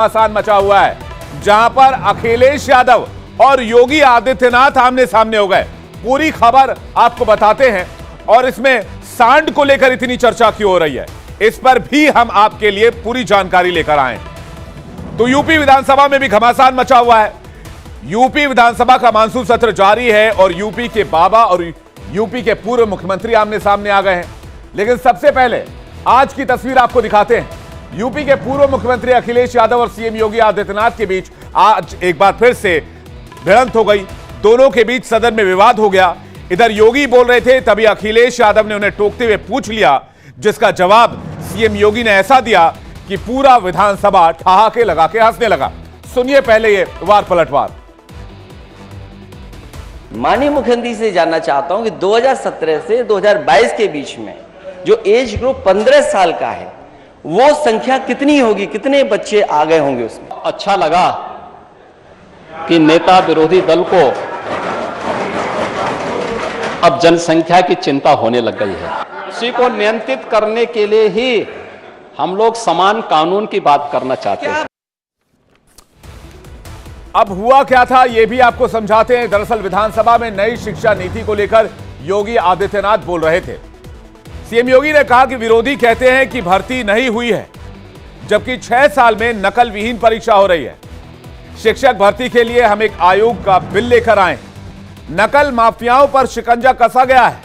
आसान मचा हुआ है, जहां पर अखिलेश यादव और योगी आदित्यनाथ आमने सामने हो गए। पूरी खबर आपको बताते हैं और इसमें सांड को लेकर इतनी चर्चा क्यों हो रही है, इस पर भी हम आपके लिए पूरी जानकारी लेकर आए। तो यूपी विधानसभा में भी घमासान मचा हुआ है। यूपी विधानसभा का मानसून सत्र जारी है और यूपी के बाबा और यूपी के पूर्व मुख्यमंत्री आमने सामने आ गए हैं। लेकिन सबसे पहले आज की तस्वीर आपको दिखाते हैं। यूपी के पूर्व मुख्यमंत्री अखिलेश यादव और सीएम योगी आदित्यनाथ के बीच आज एक बार फिर से भिड़ंत हो गई। दोनों के बीच सदन में विवाद हो गया। इधर योगी बोल रहे थे, तभी अखिलेश यादव ने उन्हें टोकते हुए पूछ लिया, जिसका जवाब सीएम योगी ने ऐसा दिया कि पूरा विधानसभा ठहाके लगा के हंसने लगा। सुनिए पहले ये वार पलटवार। माननीय मुख्यमंत्री से जानना चाहता हूं कि 2017 से 2022 के बीच में जो एज ग्रुप 15 साल का है वो संख्या कितनी होगी, कितने बच्चे आ गए होंगे उसमें? अच्छा लगा कि नेता विरोधी दल को अब जनसंख्या की चिंता होने लग गई है। उसी को नियंत्रित करने के लिए ही हम लोग समान कानून की बात करना चाहते हैं। अब हुआ क्या था यह भी आपको समझाते हैं। दरअसल विधानसभा में नई शिक्षा नीति को लेकर योगी आदित्यनाथ बोल रहे थे। सीएम योगी ने कहा कि विरोधी कहते हैं कि भर्ती नहीं हुई है, जबकि 6 साल में नकल विहीन परीक्षा हो रही है। शिक्षक भर्ती के लिए हम एक आयोग का बिल लेकर आए। नकल माफियाओं पर शिकंजा कसा गया है,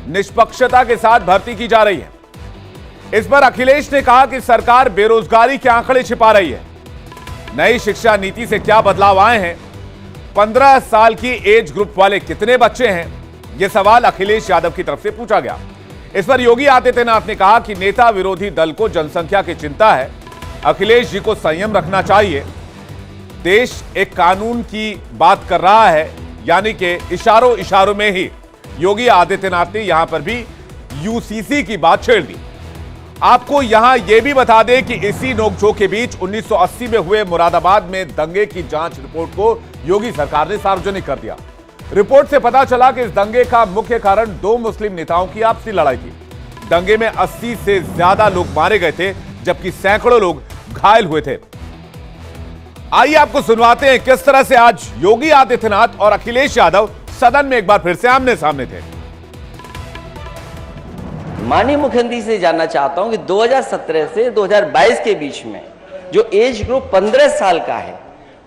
निष्पक्षता के साथ भर्ती की जा रही है। इस पर अखिलेश ने कहा कि सरकार बेरोजगारी के आंकड़े छिपा रही है। नई शिक्षा नीति से क्या बदलाव आए हैं, 15 साल की एज ग्रुप वाले कितने बच्चे हैं, यह सवाल अखिलेश यादव की तरफ से पूछा गया। इस पर योगी आदित्यनाथ ने कहा कि नेता विरोधी दल को जनसंख्या की चिंता है, अखिलेश जी को संयम रखना चाहिए। देश एक कानून की बात कर रहा है, यानी कि इशारों इशारों में ही योगी आदित्यनाथ ने यहां पर भी यूसीसी की बात छेड़ दी। आपको यहां यह भी बता दें कि इसी नोकझोंक के बीच 1980 में हुए मुरादाबाद में दंगे की जांच रिपोर्ट को योगी सरकार ने सार्वजनिक कर दिया। रिपोर्ट से पता चला कि इस दंगे का मुख्य कारण 2 मुस्लिम नेताओं की आपसी लड़ाई थी। दंगे में 80 से ज्यादा लोग मारे गए थे, जबकि सैकड़ों लोग घायल हुए थे। आइए आपको सुनवाते हैं किस तरह से आज योगी आदित्यनाथ और अखिलेश यादव सदन में एक बार फिर से आमने सामने थे। माननीय मुख्यमंत्री से जानना चाहता हूं कि 2017 से 2022 के बीच में जो एज ग्रुप 15 साल का है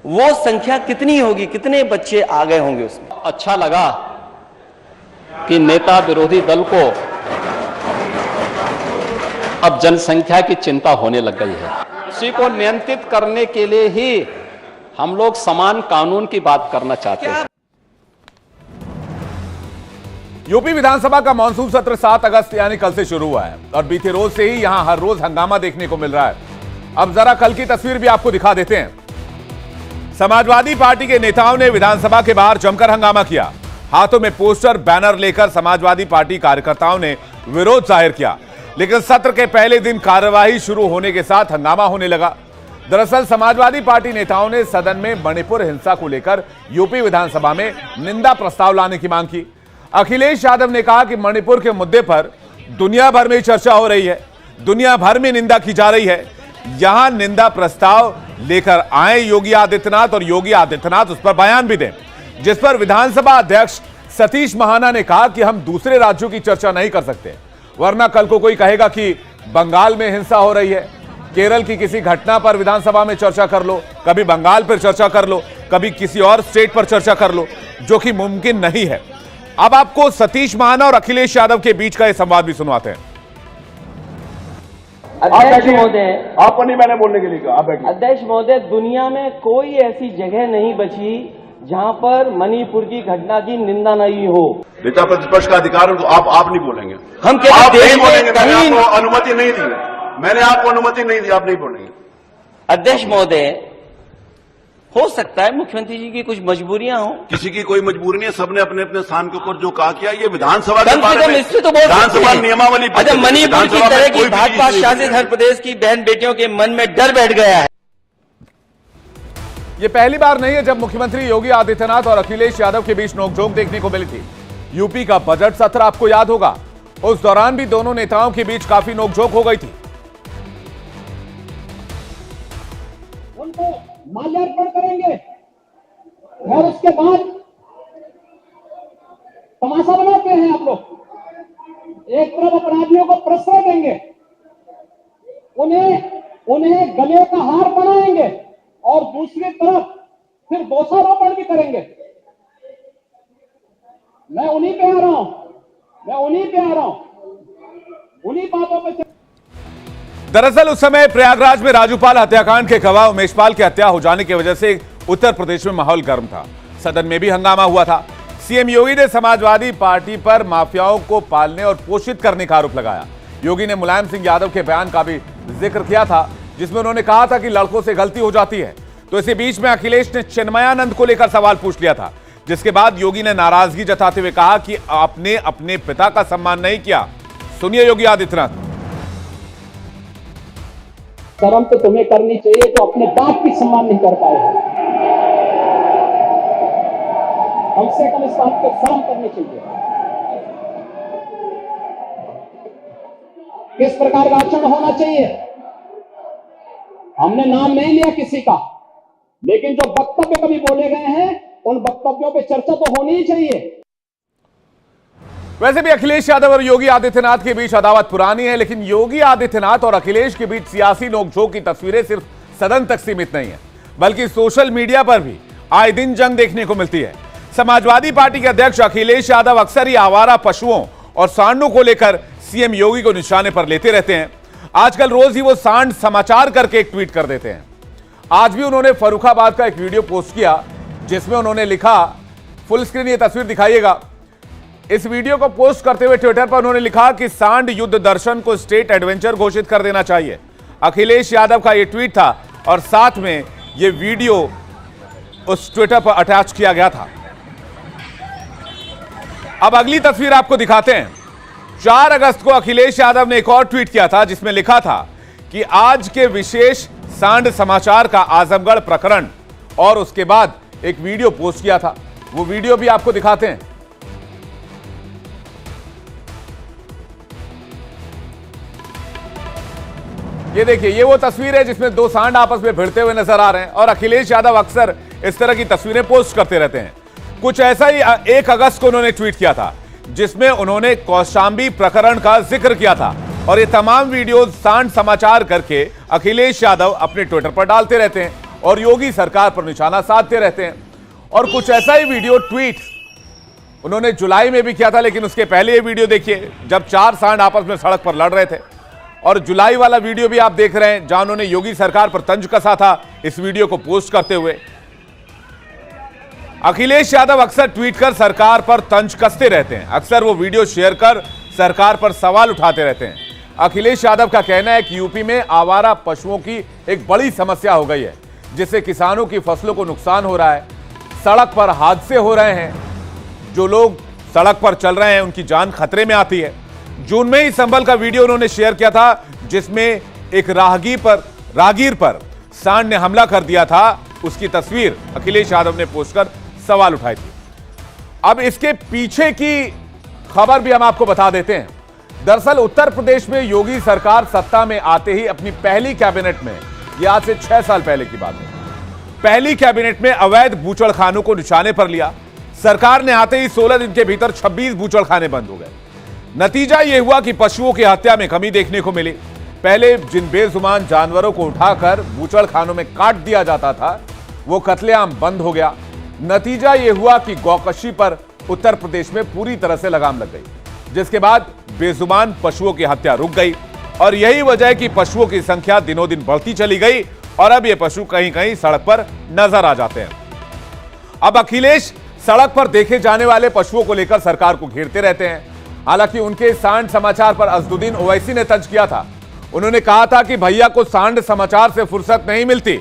वो संख्या कितनी होगी, कितने बच्चे आ गए होंगे उसमें? अच्छा लगा कि नेता विरोधी दल को अब जनसंख्या की चिंता होने लग गई है। उसी को नियंत्रित करने के लिए ही हम लोग समान कानून की बात करना चाहते हैं। यूपी विधानसभा का मानसून सत्र 7 अगस्त यानी कल से शुरू हुआ है और बीते रोज से ही यहां हर रोज हंगामा देखने को मिल रहा है। अब जरा कल की तस्वीर भी आपको दिखा देते हैं। समाजवादी पार्टी के नेताओं ने विधानसभा के बाहर जमकर हंगामा किया। हाथों में पोस्टर बैनर लेकर समाजवादी पार्टी कार्यकर्ताओं ने विरोध जाहिर किया। लेकिन सत्र के पहले दिन कार्यवाही शुरू होने के साथ हंगामा होने लगा। दरअसल समाजवादी पार्टी नेताओं ने सदन में मणिपुर हिंसा को लेकर यूपी विधानसभा में निंदा प्रस्ताव लाने की मांग की। अखिलेश यादव ने कहा कि मणिपुर के मुद्दे पर दुनिया भर में चर्चा हो रही है, दुनिया भर में निंदा की जा रही है। यहां निंदा प्रस्ताव लेकर आए योगी आदित्यनाथ और योगी आदित्यनाथ उस पर बयान भी दें, जिस पर विधानसभा अध्यक्ष सतीश महाना ने कहा कि हम दूसरे राज्यों की चर्चा नहीं कर सकते, वरना कल को कोई कहेगा कि बंगाल में हिंसा हो रही है, केरल की किसी घटना पर विधानसभा में चर्चा कर लो, कभी बंगाल पर चर्चा कर लो, कभी किसी और स्टेट पर चर्चा कर लो, जो कि मुमकिन नहीं है। अब आपको सतीश महाना और अखिलेश यादव के बीच का यह संवाद भी सुनवाते हैं। अध्यक्ष महोदय, आपको नहीं मैंने बोलने के लिए कहा, आप बैठिए। अध्यक्ष महोदय, दुनिया में कोई ऐसी जगह नहीं बची जहां पर मणिपुर की घटना की निंदा नहीं हो। नेता प्रतिपक्ष का अधिकार है, तो आप नहीं बोलेंगे। हम आप नहीं बोलेंगे, मैंने आपको अनुमति नहीं दी, मैंने आपको अनुमति नहीं दी, आप नहीं बोलेंगे। अध्यक्ष महोदय, हो सकता है मुख्यमंत्री जी की कुछ मजबूरियां हो। किसी की कोई मजबूरी नहीं है, सबने अपने अपने स्थान के ऊपर जो कहा किया। ये विधानसभा के कम से कम इससे तो विधानसभा नियमावली, अच्छा, मणिपुर की तरह की भाजपा शासित हर प्रदेश की बहन बेटियों के मन में डर बैठ गया है। यह पहली बार नहीं है जब मुख्यमंत्री योगी आदित्यनाथ और अखिलेश यादव के बीच नोकझोंक देखने को मिली थी। यूपी का बजट सत्र आपको याद होगा, उस दौरान भी दोनों नेताओं के बीच काफी नोकझोंक हो गई थी। उनको माल्यार्पण करेंगे और उसके बाद तमाशा बनाते हैं आप लोग। एक तरफ अपराधियों को प्रश्रय देंगे, उन्हें गले का हार बनाएंगे और दूसरी तरफ फिर दोषारोपण भी करेंगे। मैं उन्हीं पे आ रहा हूं, उन्हीं बातों पे। दरअसल उस समय प्रयागराज में राजूपाल हत्याकांड के गवाह उमेशपाल की हत्या हो जाने की वजह से उत्तर प्रदेश में माहौल गर्म था। सदन में भी हंगामा हुआ था। सीएम योगी ने समाजवादी पार्टी पर माफियाओं को पालने और पोषित करने का आरोप लगाया। योगी ने मुलायम सिंह यादव के बयान का भी जिक्र किया था, जिसमें उन्होंने कहा था कि लड़कों से गलती हो जाती है। तो इसी बीच में अखिलेश ने चिन्मयानंद को लेकर सवाल पूछ लिया था, जिसके बाद योगी ने नाराजगी जताते हुए कहा कि आपने अपने पिता का सम्मान नहीं किया। सुनिए योगी आदित्यनाथ। शर्म तो तुम्हें करनी चाहिए जो अपने बाप की सम्मान नहीं कर पाए हो। कम से कम इस बात को शर्म करनी चाहिए। किस प्रकार का आचरण होना चाहिए? हमने नाम नहीं लिया किसी का, लेकिन जो वक्तव्य कभी बोले गए हैं उन वक्तव्यों पे चर्चा तो होनी ही चाहिए। वैसे भी अखिलेश यादव और योगी आदित्यनाथ के बीच अदावत पुरानी है, लेकिन योगी आदित्यनाथ और अखिलेश के बीच सियासी नोकझोंक की तस्वीरें सिर्फ सदन तक सीमित नहीं है, बल्कि सोशल मीडिया पर भी आए दिन जंग देखने को मिलती है। समाजवादी पार्टी के अध्यक्ष अखिलेश यादव अक्सर ही आवारा पशुओं और सांडों को लेकर सीएम योगी को निशाने पर लेते रहते हैं। आजकल रोज ही वो सांड समाचार करके एक ट्वीट कर देते हैं। आज भी उन्होंने फर्रुखाबाद का एक वीडियो पोस्ट किया, जिसमें उन्होंने लिखा, फुल स्क्रीन ये तस्वीर दिखाइएगा। इस वीडियो को पोस्ट करते हुए ट्विटर पर उन्होंने लिखा कि सांड युद्ध दर्शन को स्टेट एडवेंचर घोषित कर देना चाहिए। अखिलेश यादव का यह ट्वीट था और साथ में यह वीडियो उस ट्विटर पर अटैच किया गया था। अब अगली तस्वीर आपको दिखाते हैं। 4 अगस्त को अखिलेश यादव ने एक और ट्वीट किया था, जिसमें लिखा था कि आज के विशेष सांड समाचार का आजमगढ़ प्रकरण, और उसके बाद एक वीडियो पोस्ट किया था। वो वीडियो भी आपको दिखाते हैं। ये देखिए, ये वो तस्वीर है जिसमें 2 सांड आपस में भिड़ते हुए नजर आ रहे हैं, और अखिलेश यादव अक्सर इस तरह की तस्वीरें पोस्ट करते रहते हैं। कुछ ऐसा ही 1 अगस्त को उन्होंने ट्वीट किया था, जिसमें उन्होंने कौशांबी प्रकरण का जिक्र किया था, और ये तमाम वीडियो सांड समाचार करके अखिलेश यादव अपने ट्विटर पर डालते रहते हैं और योगी सरकार पर निशाना साधते रहते हैं। और कुछ ऐसा ही वीडियो ट्वीट उन्होंने जुलाई में भी किया था, लेकिन उसके पहले ये वीडियो देखिए, जब 4 सांड आपस में सड़क पर लड़ रहे थे। और जुलाई वाला वीडियो भी आप देख रहे हैं, जहां उन्होंने योगी सरकार पर तंज कसा था इस वीडियो को पोस्ट करते हुए। अखिलेश यादव अक्सर ट्वीट कर सरकार पर तंज कसते रहते हैं। अक्सर वो वीडियो शेयर कर सरकार पर सवाल उठाते रहते हैं। अखिलेश यादव का कहना है कि यूपी में आवारा पशुओं की एक बड़ी समस्या हो गई है, जिससे किसानों की फसलों को नुकसान हो रहा है, सड़क पर हादसे हो रहे हैं, जो लोग सड़क पर चल रहे हैं उनकी जान खतरे में आती है। जून में ही संभल का वीडियो उन्होंने शेयर किया था, जिसमें एक राहगीर पर सांड ने हमला कर दिया था। उसकी तस्वीर अखिलेश यादव ने पोस्ट कर सवाल उठाए थे। अब इसके पीछे की खबर भी हम आपको बता देते हैं। दरअसल उत्तर प्रदेश में योगी सरकार सत्ता में आते ही अपनी पहली कैबिनेट में, यह आज से 6 साल पहले की बात है, पहली कैबिनेट में अवैध बूचड़खानों को निशाने पर लिया। सरकार ने आते ही 16 दिन के भीतर 26 बूचड़खाने बंद हो गए। नतीजा यह हुआ कि पशुओं की हत्या में कमी देखने को मिली। पहले जिन बेजुबान जानवरों को उठाकर बूचड़खानों में काट दिया जाता था, वो कत्लेआम बंद हो गया। नतीजा यह हुआ कि गौकशी पर उत्तर प्रदेश में पूरी तरह से लगाम लग गई, जिसके बाद बेजुबान पशुओं की हत्या रुक गई। और यही वजह है कि पशुओं की संख्या दिनों दिन बढ़ती चली गई और अब ये पशु कहीं कहीं सड़क पर नजर आ जाते हैं। अब अखिलेश सड़क पर देखे जाने वाले पशुओं को लेकर सरकार को घेरते रहते हैं। हालांकि उनके सांड समाचार पर असदुद्दीन ओवैसी ने तंज किया था। उन्होंने कहा था कि भैया को सांड समाचार से फुर्सत नहीं मिलती।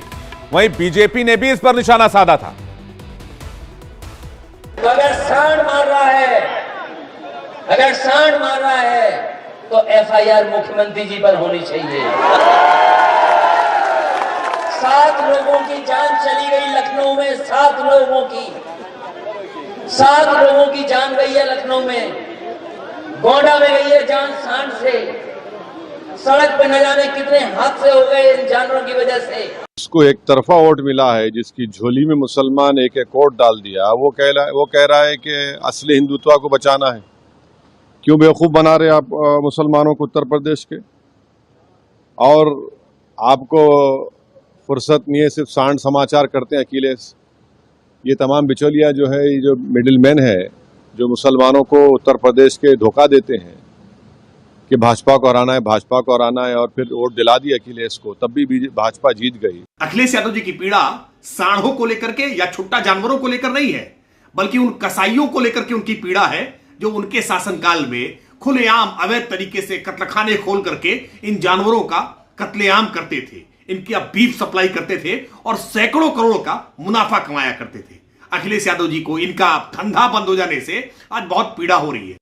वहीं बीजेपी ने भी इस पर निशाना साधा था। अगर सांड मार रहा है तो एफआईआर मुख्यमंत्री जी पर होनी चाहिए। 7 लोगों की जान चली गई लखनऊ में, 7 लोगों की जान गई है लखनऊ में। गोंडा में गई है जान सांड से। सड़क पे न जाने कितने हादसे हो गए इन जानवरों की वजह से। इसको एक तरफा वोट मिला है, जिसकी झोली में मुसलमान एक एक वोट डाल दिया, वो कह रहा है कि असली हिंदुत्व को बचाना है। क्यों बेवकूफ़ बना रहे आप मुसलमानों को उत्तर प्रदेश के? और आपको फुर्सत नहीं है, सिर्फ सांड समाचार करते हैं अखिलेश। ये तमाम बिचौलिया जो है, ये जो मिडिल मैन है, जो मुसलमानों को उत्तर प्रदेश के धोखा देते हैं कि भाजपा को हराना है, भाजपा को हराना है, और फिर वोट दिला दिया अखिलेश को, तब भी भाजपा जीत गई। अखिलेश यादव जी की पीड़ा सांडों को लेकर के या छुट्टा जानवरों को लेकर नहीं है, बल्कि उन कसाईयों को लेकर के उनकी पीड़ा है, जो उनके शासनकाल में खुलेआम अवैध तरीके से कत्लखाने खोल करके इन जानवरों का कत्लेआम करते थे, इनकी बीफ सप्लाई करते थे और सैकड़ों करोड़ का मुनाफा कमाया करते थे। अखिलेश यादव जी को इनका धंधा बंद हो जाने से आज बहुत पीड़ा हो रही है।